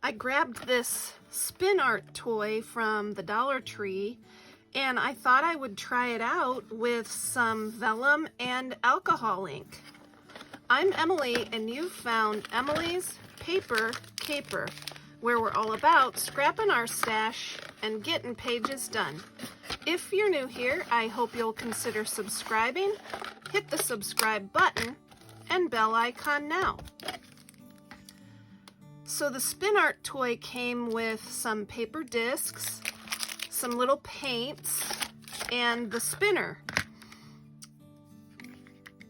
I grabbed this spin art toy from the Dollar Tree, and I thought I would try it out with some vellum and alcohol ink. I'm Emilee, and you've found Emilee's Paper Caper, where we're all about scrapping our stash and getting pages done. If you're new here, I hope you'll consider subscribing. Hit the subscribe button and bell icon now. So the spin art toy came with some paper discs, some little paints, and the spinner.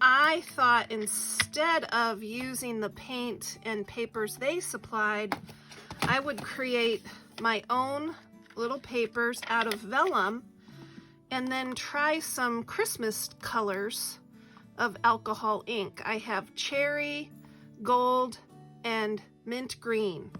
I thought instead of using the paint and papers they supplied, I would create my own little papers out of vellum and then try some Christmas colors of alcohol ink. I have cherry, gold, and mint green.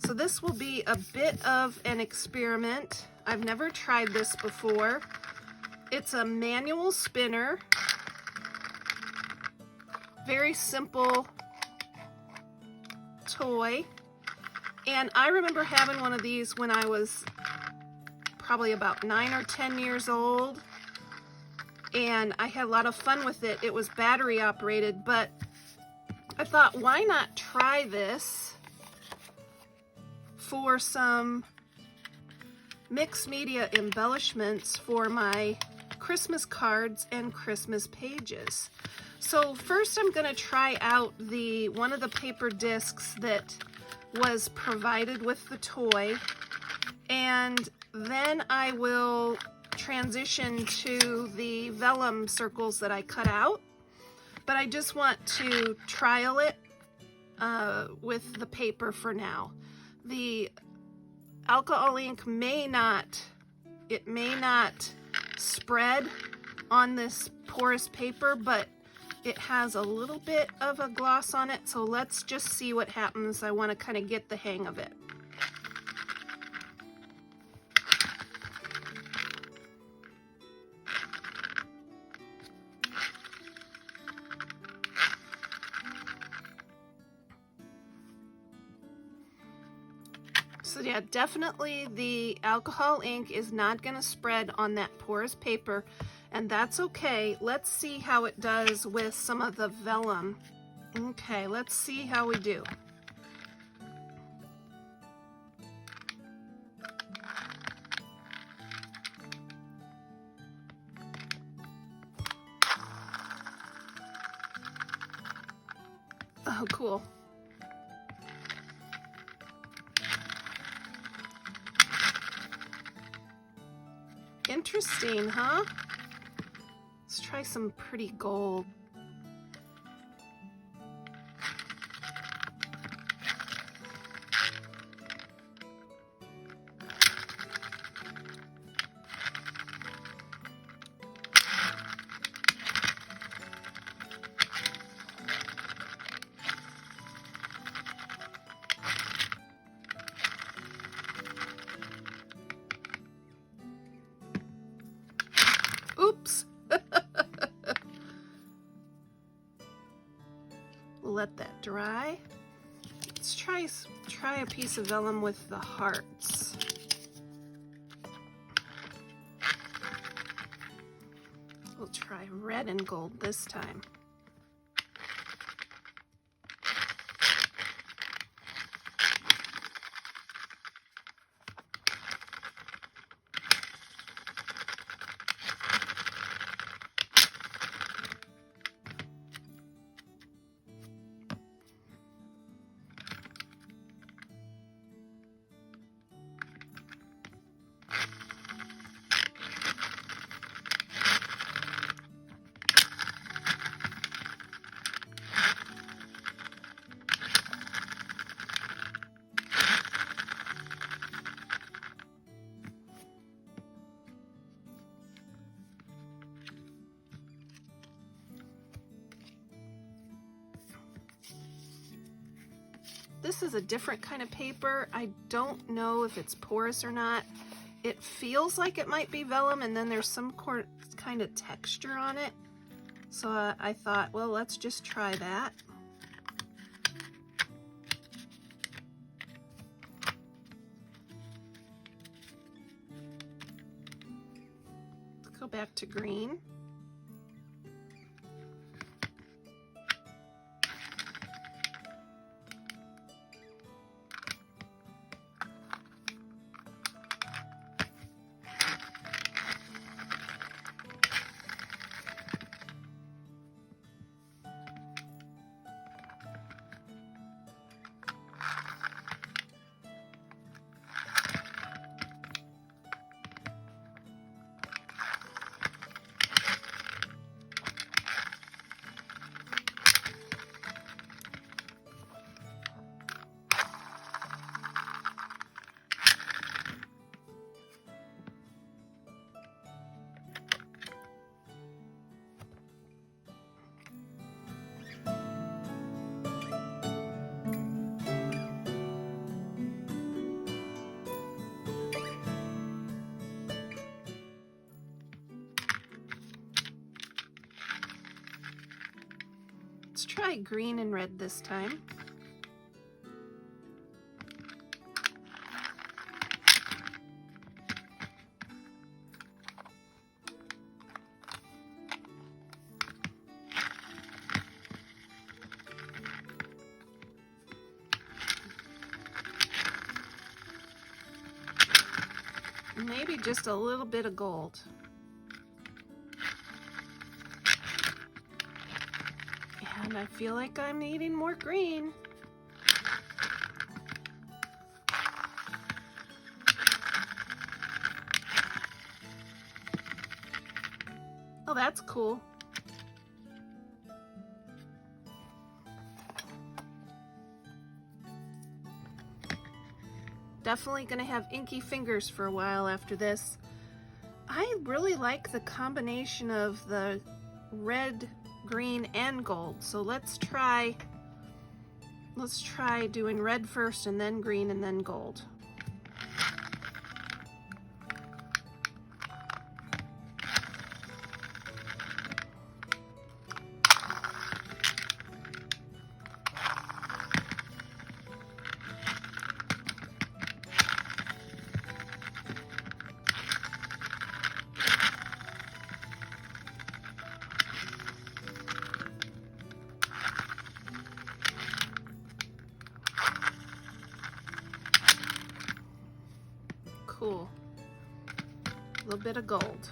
So this will be a bit of an experiment. I've never tried this before. It's a manual spinner. Very simple toy. And I remember having one of these when I was probably about 9 or 10 years old. And I had a lot of fun with it. It was battery operated, but I thought, why not try this for some mixed media embellishments for my Christmas cards and Christmas pages. So first I'm going to try out one of the paper discs that was provided with the toy, and then I will transition to the vellum circles that I cut out. But I just want to trial it with the paper for now. The alcohol ink may not spread on this porous paper, but it has a little bit of a gloss on it, so let's just see what happens. I want to kind of get the hang of it. So yeah, definitely the alcohol ink is not going to spread on that porous paper, and that's okay. Let's see how it does with some of the vellum. Okay, let's see how we do. Oh, cool. Interesting, huh? Let's try some pretty gold. Oops. We'll let that dry. Let's try a piece of vellum with the hearts. We'll try red and gold this time. This is a different kind of paper. I don't know if it's porous or not. It feels like it might be vellum, and then there's some kind of texture on it. So I thought, well, let's just try that. Go back to green. Let's try green and red this time. Maybe just a little bit of gold. And I feel like I'm needing more green. Oh, that's cool. Definitely gonna have inky fingers for a while after this. I really like the combination of the red, green, and gold. So let's try doing red first and then green and then gold. Cool. A little bit of gold.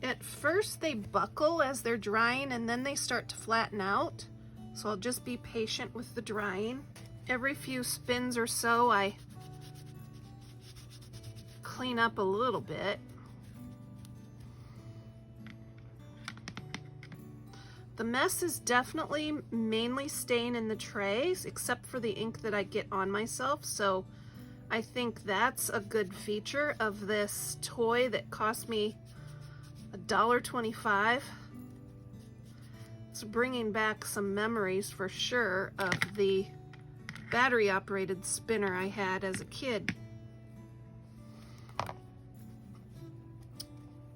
At first they buckle as they're drying and then they start to flatten out. So I'll just be patient with the drying. Every few spins or so I clean up a little bit. The mess is definitely mainly staying in the trays except for the ink that I get on myself. So I think that's a good feature of this toy that cost me $1.25. It's bringing back some memories for sure of the battery operated spinner I had as a kid.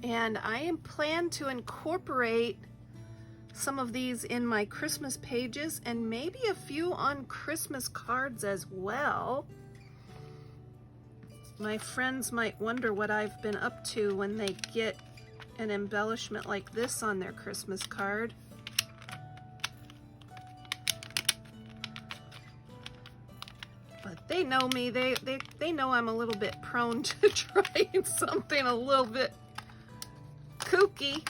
And I plan to incorporate some of these in my Christmas pages and maybe a few on Christmas cards as well. My friends might wonder what I've been up to when they get an embellishment like this on their Christmas card. But they know me, they know I'm a little bit prone to trying something a little bit kooky.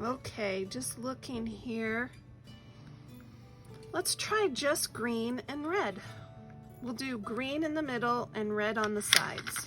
Okay, just looking here. Let's try just green and red. We'll do green in the middle and red on the sides.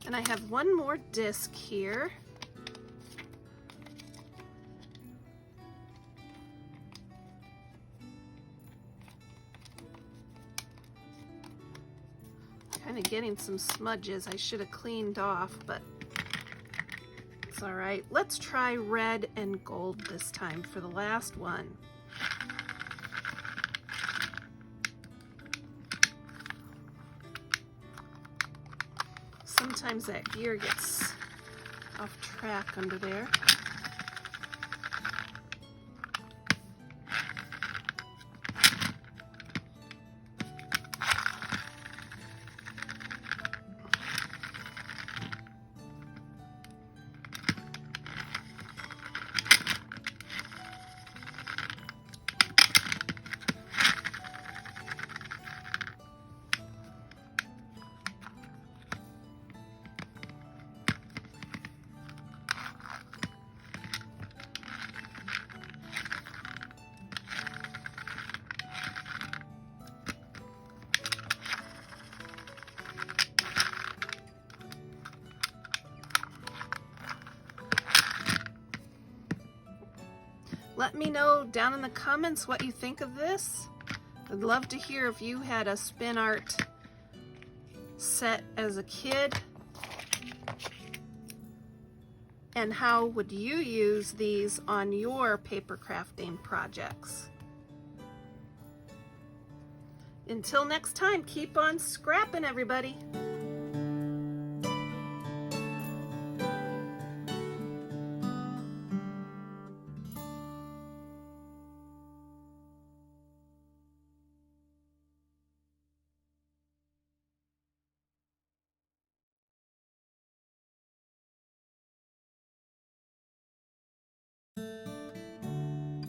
And I have one more disc here. Kind of getting some smudges I should have cleaned off, but it's all right. Let's try red and gold this time for the last one. Sometimes that gear gets off track under there. Let me know down in the comments what you think of this. I'd love to hear if you had a spin art set as a kid. And how would you use these on your paper crafting projects? Until next time, keep on scrapping, everybody.